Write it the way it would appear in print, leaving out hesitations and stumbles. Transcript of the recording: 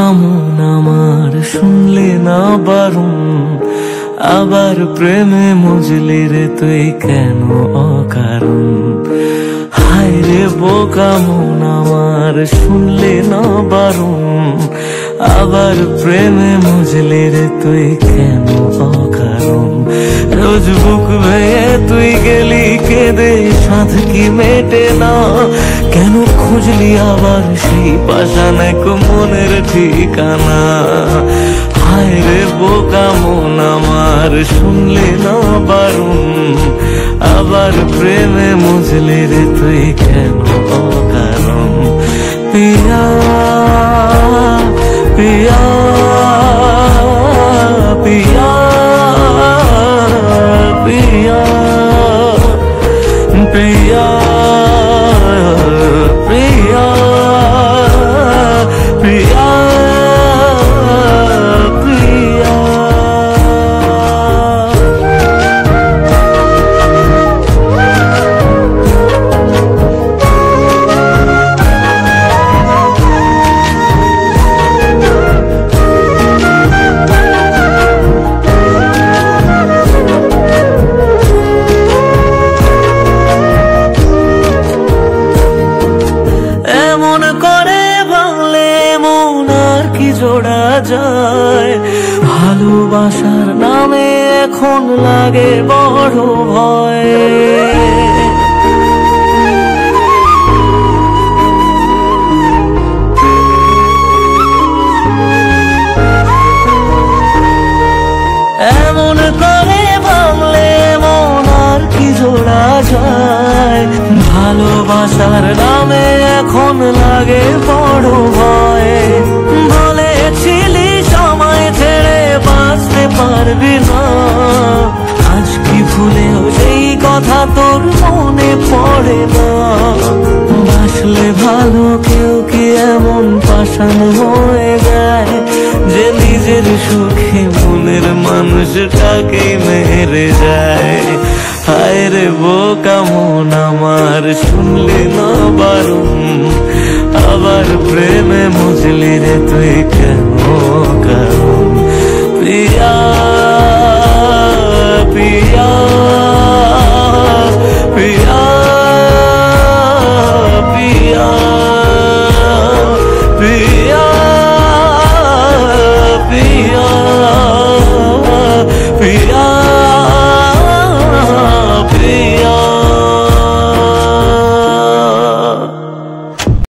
বোকা মন আমার শুনলে না বারণ, আবার প্রেমে মজলি রে তুই কেন অকারণ। হায় রে বোকা মন আমার শুনলে না বারণ, আবার প্রেমে মজলি রে তুই কেন অকারণ। রোজ বুক ভেঙে তুই গেলি কেঁদে সাধ কি মেটে না, কেন খুঁজলি আবার সেই পাষাণ এক মনের ঠিকানা। হায় রে বোকা মন আমার শুনলে না বারণ, আবার প্রেমে মজলি রে তুই কেন অকারণ। পিয়া পিয়া পিয়া পিয়া প্রিয়া প্রিয়া প্রিয়া প্রিয়া। জোড়া যায় ভালোবাসার নামে এখন লাগে বড় ভয়। এমন করে ভাঙলে মন আর কি জোড়া যায়, ভালোবাসার নামে এখন লাগে বড় ভয়। বলেছিলি সময় ছেড়ে বাঁচতে পারবি না, আজ কি ভুলেও সেই কথা তোর মনে পড়ে না। বাসলে ভালো কেউ কি এমন পাষাণ হয়ে যায়, যে নিজের সুখে মনের মানুষটাকে মেরে যায়। হায় রে বোকা মন আমার শুনলি না বারণ, আবার প্রেমে মজলি রে তুই কেন কারণ। প্রিয়া